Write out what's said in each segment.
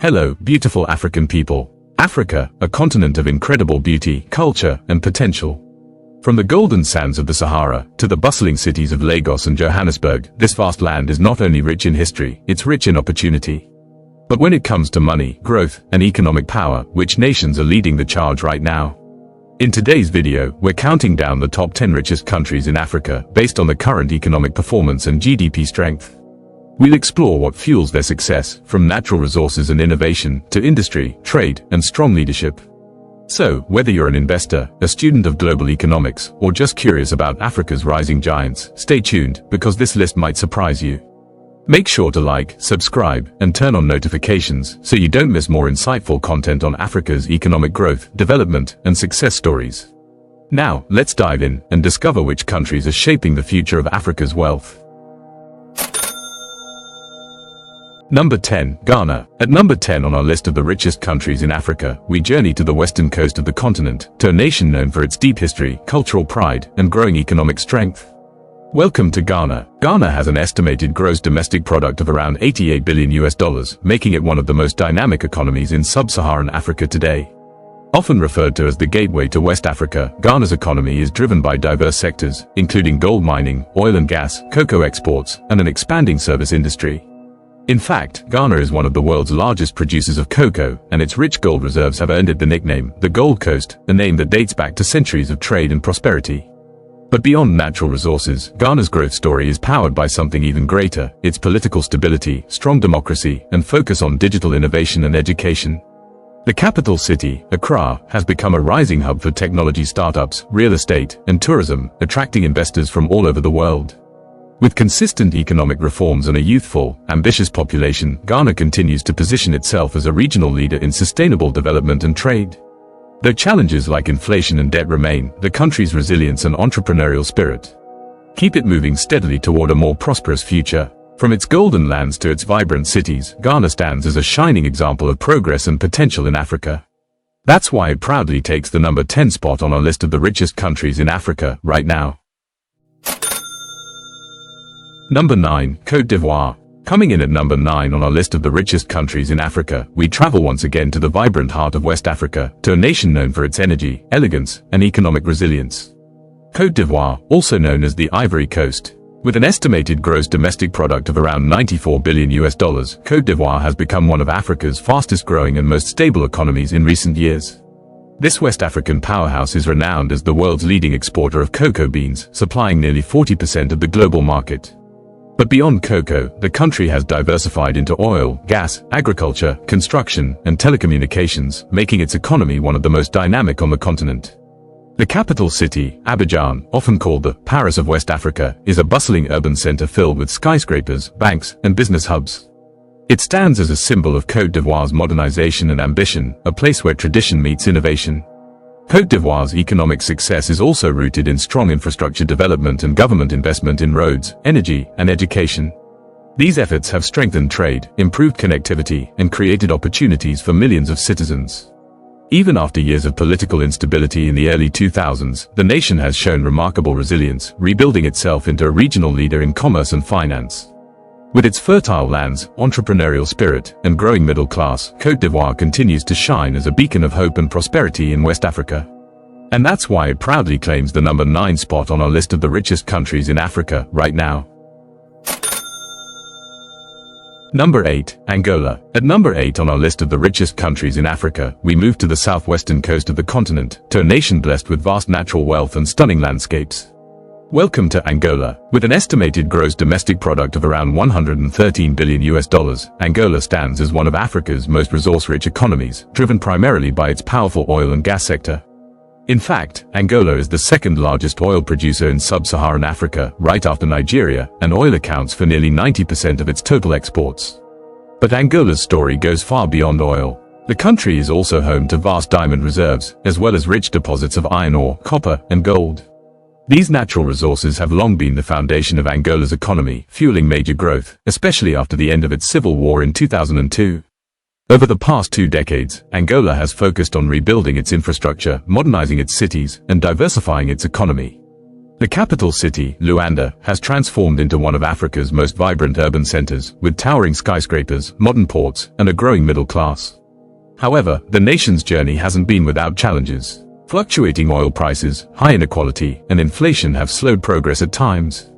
Hello, beautiful African people. Africa, a continent of incredible beauty, culture, and potential. From the golden sands of the Sahara to the bustling cities of Lagos and Johannesburg, this vast land is not only rich in history, it's rich in opportunity. But when it comes to money, growth, and economic power, which nations are leading the charge right now? In today's video, we're counting down the top 10 richest countries in Africa based on the current economic performance and GDP strength. We'll explore what fuels their success, from natural resources and innovation to industry, trade, and strong leadership. So, whether you're an investor, a student of global economics, or just curious about Africa's rising giants, stay tuned, because this list might surprise you. Make sure to like, subscribe, and turn on notifications so you don't miss more insightful content on Africa's economic growth, development, and success stories. Now, let's dive in and discover which countries are shaping the future of Africa's wealth. Number 10. Ghana. At number 10 on our list of the richest countries in Africa, we journey to the western coast of the continent, to a nation known for its deep history, cultural pride, and growing economic strength. Welcome to Ghana. Ghana has an estimated gross domestic product of around $88 billion, making it one of the most dynamic economies in sub-Saharan Africa today. Often referred to as the gateway to West Africa, Ghana's economy is driven by diverse sectors, including gold mining, oil and gas, cocoa exports, and an expanding service industry. In fact, Ghana is one of the world's largest producers of cocoa, and its rich gold reserves have earned it the nickname, the Gold Coast, a name that dates back to centuries of trade and prosperity. But beyond natural resources, Ghana's growth story is powered by something even greater: its political stability, strong democracy, and focus on digital innovation and education. The capital city, Accra, has become a rising hub for technology startups, real estate, and tourism, attracting investors from all over the world. With consistent economic reforms and a youthful, ambitious population, Ghana continues to position itself as a regional leader in sustainable development and trade. Though challenges like inflation and debt remain, the country's resilience and entrepreneurial spirit keep it moving steadily toward a more prosperous future. From its golden lands to its vibrant cities, Ghana stands as a shining example of progress and potential in Africa. That's why it proudly takes the number 10 spot on our list of the richest countries in Africa right now. Number 9. Côte d'Ivoire. Coming in at number 9 on our list of the richest countries in Africa, we travel once again to the vibrant heart of West Africa, to a nation known for its energy, elegance, and economic resilience. Côte d'Ivoire, also known as the Ivory Coast. With an estimated gross domestic product of around $94 billion, Côte d'Ivoire has become one of Africa's fastest growing and most stable economies in recent years. This West African powerhouse is renowned as the world's leading exporter of cocoa beans, supplying nearly 40% of the global market. But beyond cocoa, the country has diversified into oil, gas, agriculture, construction, and telecommunications, making its economy one of the most dynamic on the continent. The capital city, Abidjan, often called the Paris of West Africa, is a bustling urban center filled with skyscrapers, banks, and business hubs. It stands as a symbol of Côte d'Ivoire's modernization and ambition, a place where tradition meets innovation. Côte d'Ivoire's economic success is also rooted in strong infrastructure development and government investment in roads, energy, and education. These efforts have strengthened trade, improved connectivity, and created opportunities for millions of citizens. Even after years of political instability in the early 2000s, the nation has shown remarkable resilience, rebuilding itself into a regional leader in commerce and finance. With its fertile lands, entrepreneurial spirit, and growing middle class, Côte d'Ivoire continues to shine as a beacon of hope and prosperity in West Africa. And that's why it proudly claims the number 9 spot on our list of the richest countries in Africa right now. Number 8. Angola. At number 8 on our list of the richest countries in Africa, we move to the southwestern coast of the continent, to a nation blessed with vast natural wealth and stunning landscapes. Welcome to Angola. With an estimated gross domestic product of around $113 billion, Angola stands as one of Africa's most resource-rich economies, driven primarily by its powerful oil and gas sector. In fact, Angola is the second largest oil producer in sub-Saharan Africa, right after Nigeria, and oil accounts for nearly 90% of its total exports. But Angola's story goes far beyond oil. The country is also home to vast diamond reserves, as well as rich deposits of iron ore, copper, and gold. These natural resources have long been the foundation of Angola's economy, fueling major growth, especially after the end of its civil war in 2002. Over the past 2 decades, Angola has focused on rebuilding its infrastructure, modernizing its cities, and diversifying its economy. The capital city, Luanda, has transformed into one of Africa's most vibrant urban centers, with towering skyscrapers, modern ports, and a growing middle class. However, the nation's journey hasn't been without challenges. Fluctuating oil prices, high inequality, and inflation have slowed progress at times.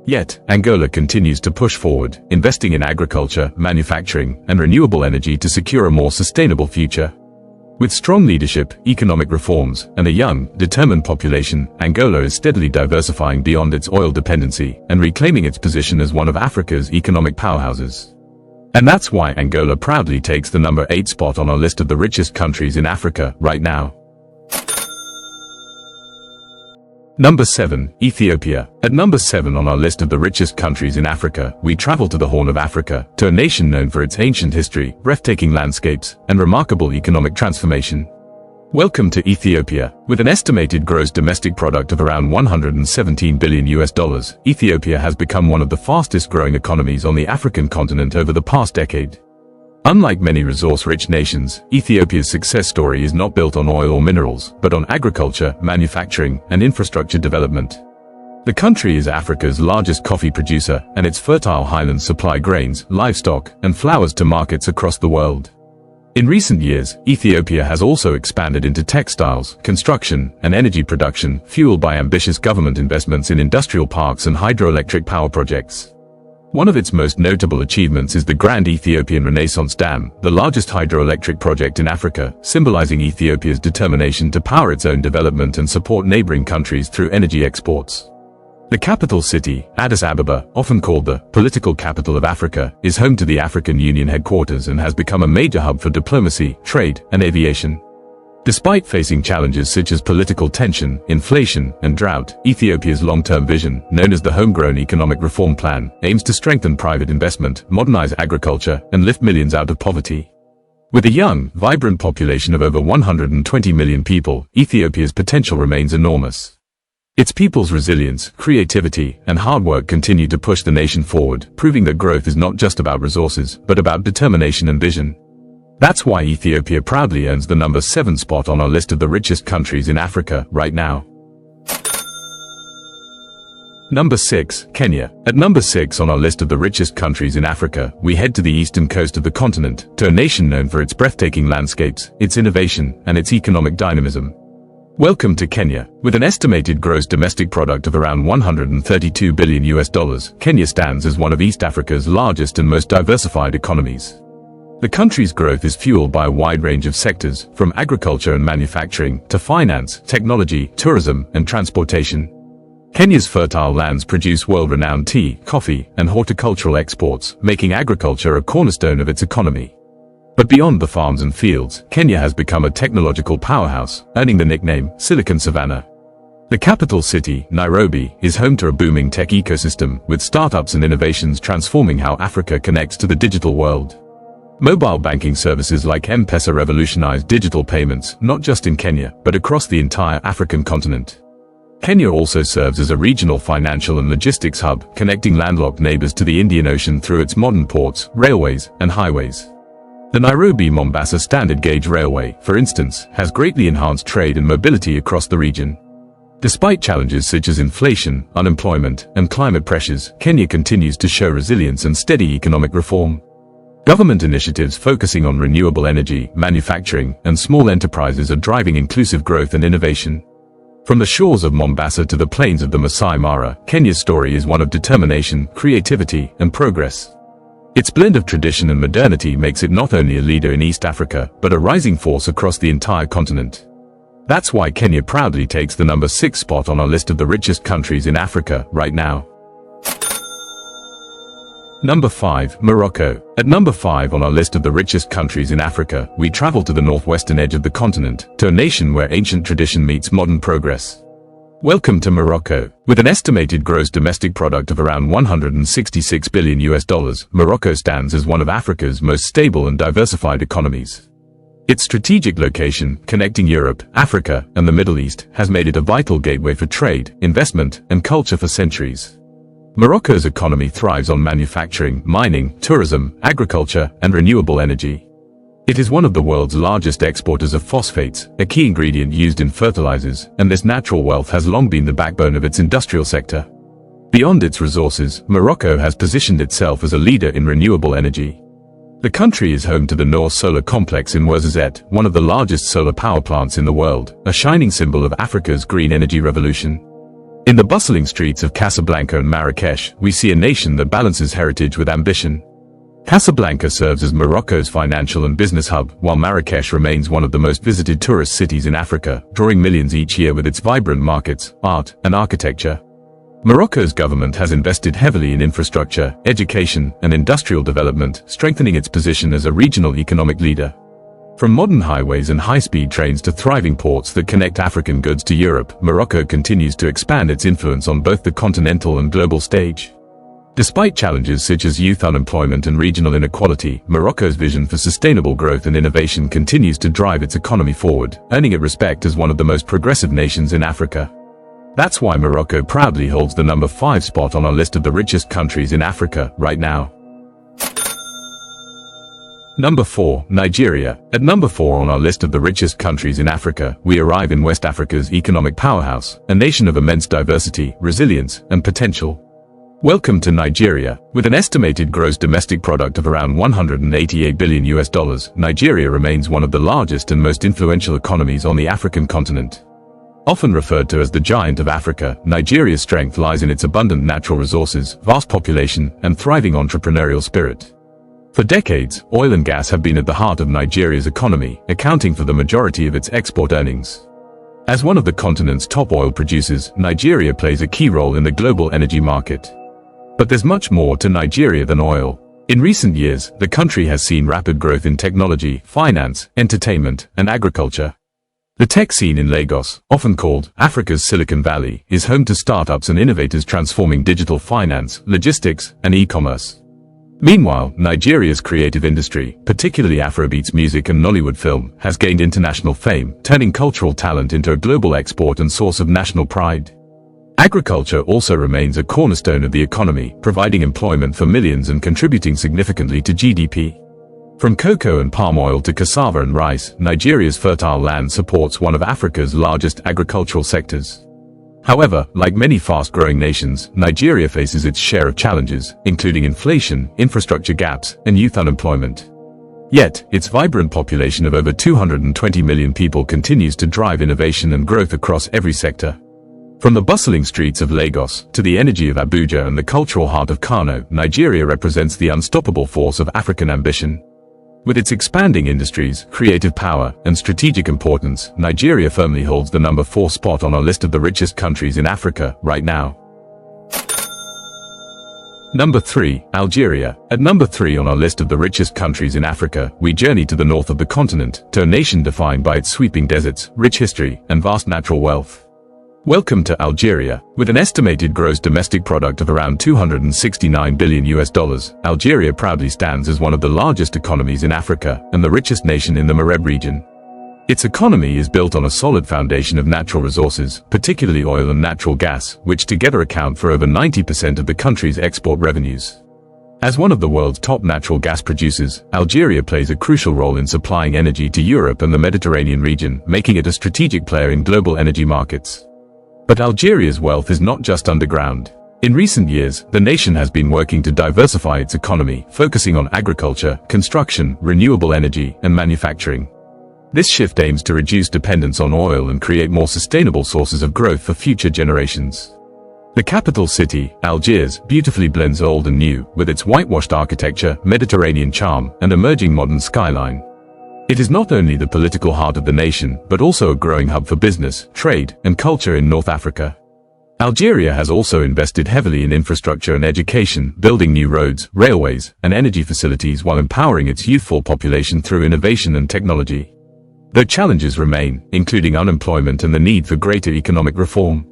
Yet, Angola continues to push forward, investing in agriculture, manufacturing, and renewable energy to secure a more sustainable future. With strong leadership, economic reforms, and a young, determined population, Angola is steadily diversifying beyond its oil dependency and reclaiming its position as one of Africa's economic powerhouses. And that's why Angola proudly takes the number 8 spot on our list of the richest countries in Africa right now. Number 7, Ethiopia. At number 7 on our list of the richest countries in Africa, we travel to the Horn of Africa, to a nation known for its ancient history, breathtaking landscapes, and remarkable economic transformation. Welcome to Ethiopia. With an estimated gross domestic product of around $117 billion, Ethiopia has become one of the fastest growing economies on the African continent over the past decade. Unlike many resource-rich nations, Ethiopia's success story is not built on oil or minerals, but on agriculture, manufacturing, and infrastructure development. The country is Africa's largest coffee producer, and its fertile highlands supply grains, livestock, and flowers to markets across the world. In recent years, Ethiopia has also expanded into textiles, construction, and energy production, fueled by ambitious government investments in industrial parks and hydroelectric power projects. One of its most notable achievements is the Grand Ethiopian Renaissance Dam, the largest hydroelectric project in Africa, symbolizing Ethiopia's determination to power its own development and support neighboring countries through energy exports. The capital city, Addis Ababa, often called the political capital of Africa, is home to the African Union headquarters and has become a major hub for diplomacy, trade, and aviation. Despite facing challenges such as political tension, inflation, and drought, Ethiopia's long-term vision, known as the Homegrown Economic Reform Plan, aims to strengthen private investment, modernize agriculture, and lift millions out of poverty. With a young, vibrant population of over 120 million people, Ethiopia's potential remains enormous. Its people's resilience, creativity, and hard work continue to push the nation forward, proving that growth is not just about resources, but about determination and vision. That's why Ethiopia proudly earns the number 7 spot on our list of the richest countries in Africa right now. Number 6, Kenya. At number 6 on our list of the richest countries in Africa, we head to the eastern coast of the continent, to a nation known for its breathtaking landscapes, its innovation, and its economic dynamism. Welcome to Kenya. With an estimated gross domestic product of around $132 billion, Kenya stands as one of East Africa's largest and most diversified economies. The country's growth is fueled by a wide range of sectors, from agriculture and manufacturing to finance, technology, tourism, and transportation. Kenya's fertile lands produce world-renowned tea, coffee, and horticultural exports, making agriculture a cornerstone of its economy. But beyond the farms and fields, Kenya has become a technological powerhouse, earning the nickname Silicon Savannah. The capital city, Nairobi, is home to a booming tech ecosystem, with startups and innovations transforming how Africa connects to the digital world. Mobile banking services like M-Pesa revolutionize digital payments, not just in Kenya, but across the entire African continent. Kenya also serves as a regional financial and logistics hub, connecting landlocked neighbors to the Indian Ocean through its modern ports, railways, and highways. The Nairobi-Mombasa Standard Gauge Railway, for instance, has greatly enhanced trade and mobility across the region. Despite challenges such as inflation, unemployment, and climate pressures, Kenya continues to show resilience and steady economic reform. Government initiatives focusing on renewable energy, manufacturing, and small enterprises are driving inclusive growth and innovation. From the shores of Mombasa to the plains of the Masai Mara, Kenya's story is one of determination, creativity, and progress. Its blend of tradition and modernity makes it not only a leader in East Africa, but a rising force across the entire continent. That's why Kenya proudly takes the number 6 spot on our list of the richest countries in Africa right now. Number 5, Morocco. At number 5 on our list of the richest countries in Africa, we travel to the northwestern edge of the continent, to a nation where ancient tradition meets modern progress. Welcome to Morocco. With an estimated gross domestic product of around $166 billion, Morocco stands as one of Africa's most stable and diversified economies. Its strategic location, connecting Europe, Africa, and the Middle East, has made it a vital gateway for trade, investment, and culture for centuries. Morocco's economy thrives on manufacturing, mining, tourism, agriculture, and renewable energy. It is one of the world's largest exporters of phosphates, a key ingredient used in fertilizers, and this natural wealth has long been the backbone of its industrial sector. Beyond its resources, Morocco has positioned itself as a leader in renewable energy. The country is home to the Noor Solar Complex in Ouarzazate, one of the largest solar power plants in the world, a shining symbol of Africa's green energy revolution. In the bustling streets of Casablanca and Marrakesh, we see a nation that balances heritage with ambition. Casablanca serves as Morocco's financial and business hub, while Marrakesh remains one of the most visited tourist cities in Africa, drawing millions each year with its vibrant markets, art, and architecture. Morocco's government has invested heavily in infrastructure, education, and industrial development, strengthening its position as a regional economic leader. From modern highways and high-speed trains to thriving ports that connect African goods to Europe, Morocco continues to expand its influence on both the continental and global stage. Despite challenges such as youth unemployment and regional inequality, Morocco's vision for sustainable growth and innovation continues to drive its economy forward, earning it respect as one of the most progressive nations in Africa. That's why Morocco proudly holds the number 5 spot on our list of the richest countries in Africa right now. Number 4, Nigeria. At number 4 on our list of the richest countries in Africa, we arrive in West Africa's economic powerhouse, a nation of immense diversity, resilience, and potential. Welcome to Nigeria. With an estimated gross domestic product of around $188 billion, Nigeria remains one of the largest and most influential economies on the African continent. Often referred to as the giant of Africa, Nigeria's strength lies in its abundant natural resources, vast population, and thriving entrepreneurial spirit. For decades, oil and gas have been at the heart of Nigeria's economy, accounting for the majority of its export earnings. As one of the continent's top oil producers, Nigeria plays a key role in the global energy market. But there's much more to Nigeria than oil. In recent years, the country has seen rapid growth in technology, finance, entertainment, and agriculture. The tech scene in Lagos, often called Africa's Silicon Valley, is home to startups and innovators transforming digital finance, logistics, and e-commerce. Meanwhile, Nigeria's creative industry, particularly Afrobeats music and Nollywood film, has gained international fame, turning cultural talent into a global export and source of national pride. Agriculture also remains a cornerstone of the economy, providing employment for millions and contributing significantly to GDP. From cocoa and palm oil to cassava and rice, Nigeria's fertile land supports one of Africa's largest agricultural sectors. However, like many fast-growing nations, Nigeria faces its share of challenges, including inflation, infrastructure gaps, and youth unemployment. Yet, its vibrant population of over 220 million people continues to drive innovation and growth across every sector. From the bustling streets of Lagos to the energy of Abuja and the cultural heart of Kano, Nigeria represents the unstoppable force of African ambition. With its expanding industries, creative power, and strategic importance, Nigeria firmly holds the number 4 spot on our list of the richest countries in Africa right now. Number 3, Algeria. At number 3 on our list of the richest countries in Africa, we journey to the north of the continent, to a nation defined by its sweeping deserts, rich history, and vast natural wealth. Welcome to Algeria. With an estimated gross domestic product of around $269 billion, Algeria proudly stands as one of the largest economies in Africa and the richest nation in the Maghreb region. Its economy is built on a solid foundation of natural resources, particularly oil and natural gas, which together account for over 90% of the country's export revenues. As one of the world's top natural gas producers, Algeria plays a crucial role in supplying energy to Europe and the Mediterranean region, making it a strategic player in global energy markets. But Algeria's wealth is not just underground. In recent years, the nation has been working to diversify its economy, focusing on agriculture, construction, renewable energy, and manufacturing. This shift aims to reduce dependence on oil and create more sustainable sources of growth for future generations. The capital city, Algiers, beautifully blends old and new, with its whitewashed architecture, Mediterranean charm, and emerging modern skyline. It is not only the political heart of the nation, but also a growing hub for business, trade, and culture in North Africa. Algeria has also invested heavily in infrastructure and education, building new roads, railways, and energy facilities while empowering its youthful population through innovation and technology. Though challenges remain, including unemployment and the need for greater economic reform,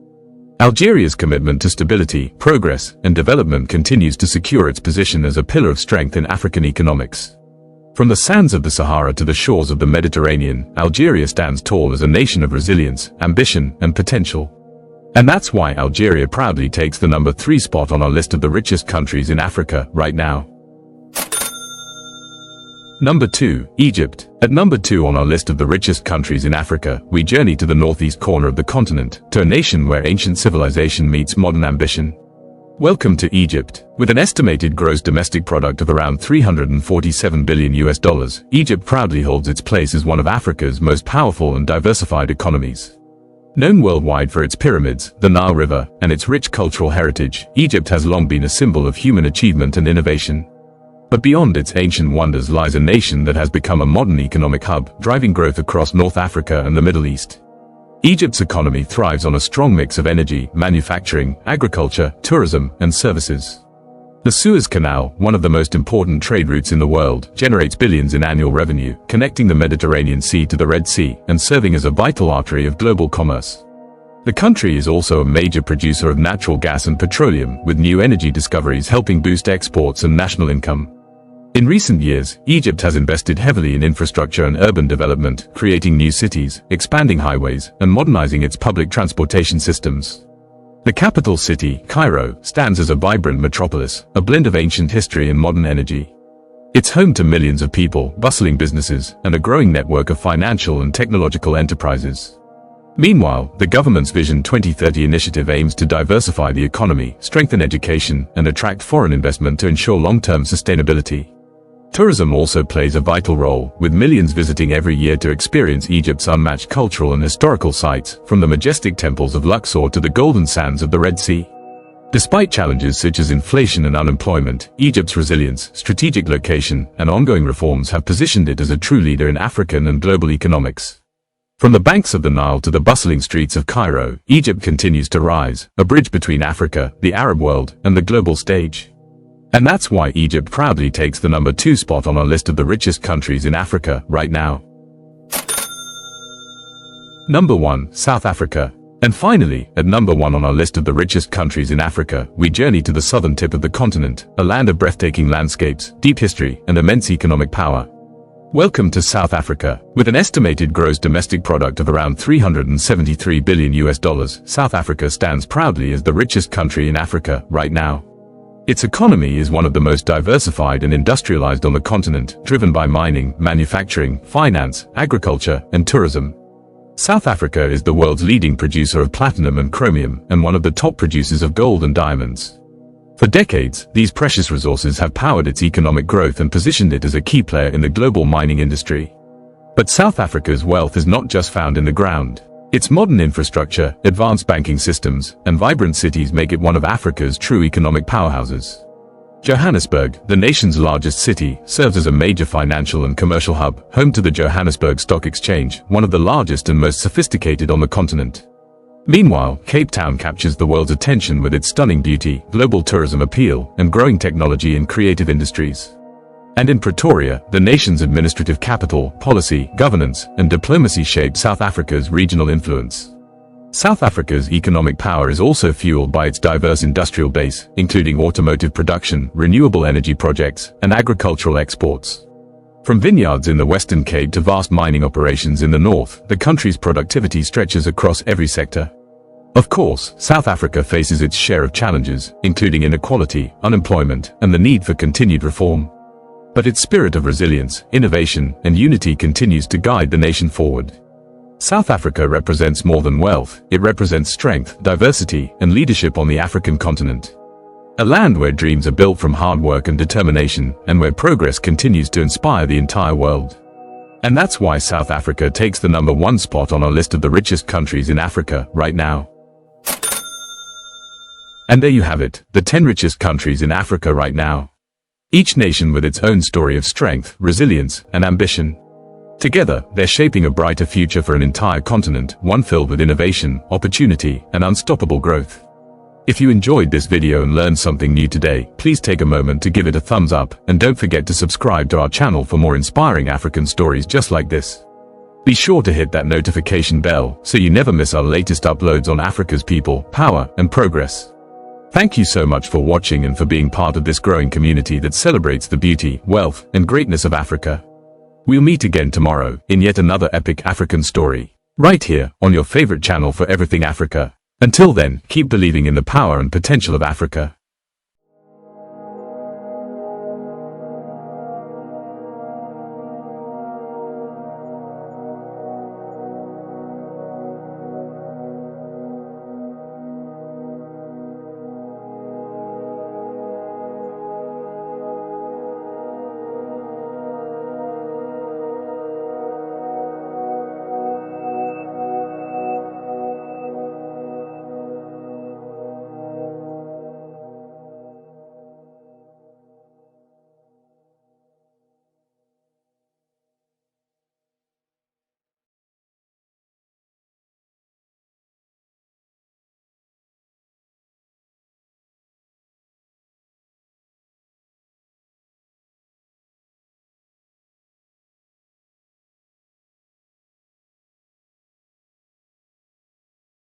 Algeria's commitment to stability, progress, and development continues to secure its position as a pillar of strength in African economics. From the sands of the Sahara to the shores of the Mediterranean, Algeria stands tall as a nation of resilience, ambition, and potential. And that's why Algeria proudly takes the number 3 spot on our list of the richest countries in Africa right now. Number 2, Egypt. At number 2 on our list of the richest countries in Africa, we journey to the northeast corner of the continent, to a nation where ancient civilization meets modern ambition. Welcome to Egypt. With an estimated gross domestic product of around $347 billion, Egypt proudly holds its place as one of Africa's most powerful and diversified economies. Known worldwide for its pyramids, the Nile River, and its rich cultural heritage, Egypt has long been a symbol of human achievement and innovation. But beyond its ancient wonders lies a nation that has become a modern economic hub, driving growth across North Africa and the Middle East. Egypt's economy thrives on a strong mix of energy, manufacturing, agriculture, tourism, and services. The Suez Canal, one of the most important trade routes in the world, generates billions in annual revenue, connecting the Mediterranean Sea to the Red Sea and serving as a vital artery of global commerce. The country is also a major producer of natural gas and petroleum, with new energy discoveries helping boost exports and national income. In recent years, Egypt has invested heavily in infrastructure and urban development, creating new cities, expanding highways, and modernizing its public transportation systems. The capital city, Cairo, stands as a vibrant metropolis, a blend of ancient history and modern energy. It's home to millions of people, bustling businesses, and a growing network of financial and technological enterprises. Meanwhile, the government's Vision 2030 initiative aims to diversify the economy, strengthen education, and attract foreign investment to ensure long-term sustainability. Tourism also plays a vital role, with millions visiting every year to experience Egypt's unmatched cultural and historical sites, from the majestic temples of Luxor to the golden sands of the Red Sea. Despite challenges such as inflation and unemployment, Egypt's resilience, strategic location, and ongoing reforms have positioned it as a true leader in African and global economics. From the banks of the Nile to the bustling streets of Cairo, Egypt continues to rise, a bridge between Africa, the Arab world, and the global stage. And that's why Egypt proudly takes the number 2 spot on our list of the richest countries in Africa right now. Number 1, South Africa. And finally, at number 1 on our list of the richest countries in Africa, we journey to the southern tip of the continent, a land of breathtaking landscapes, deep history, and immense economic power. Welcome to South Africa. With an estimated gross domestic product of around $373 billion, South Africa stands proudly as the richest country in Africa right now. Its economy is one of the most diversified and industrialized on the continent, driven by mining, manufacturing, finance, agriculture, and tourism. South Africa is the world's leading producer of platinum and chromium, and one of the top producers of gold and diamonds. For decades, these precious resources have powered its economic growth and positioned it as a key player in the global mining industry. But South Africa's wealth is not just found in the ground. Its modern infrastructure, advanced banking systems, and vibrant cities make it one of Africa's true economic powerhouses. Johannesburg, the nation's largest city, serves as a major financial and commercial hub, home to the Johannesburg Stock Exchange, one of the largest and most sophisticated on the continent. Meanwhile, Cape Town captures the world's attention with its stunning beauty, global tourism appeal, and growing technology and creative industries. And in Pretoria, the nation's administrative capital, policy, governance, and diplomacy shape South Africa's regional influence. South Africa's economic power is also fueled by its diverse industrial base, including automotive production, renewable energy projects, and agricultural exports. From vineyards in the Western Cape to vast mining operations in the north, the country's productivity stretches across every sector. Of course, South Africa faces its share of challenges, including inequality, unemployment, and the need for continued reform. But its spirit of resilience, innovation, and unity continues to guide the nation forward. South Africa represents more than wealth, it represents strength, diversity, and leadership on the African continent. A land where dreams are built from hard work and determination, and where progress continues to inspire the entire world. And that's why South Africa takes the number 1 spot on our list of the richest countries in Africa right now. And there you have it, the 10 richest countries in Africa right now. Each nation with its own story of strength, resilience, and ambition. Together, they're shaping a brighter future for an entire continent, one filled with innovation, opportunity, and unstoppable growth. If you enjoyed this video and learned something new today, please take a moment to give it a thumbs up, and don't forget to subscribe to our channel for more inspiring African stories just like this. Be sure to hit that notification bell so you never miss our latest uploads on Africa's people, power, and progress. Thank you so much for watching and for being part of this growing community that celebrates the beauty, wealth, and greatness of Africa. We'll meet again tomorrow in yet another epic African story, right here on your favorite channel for everything Africa. Until then, keep believing in the power and potential of Africa.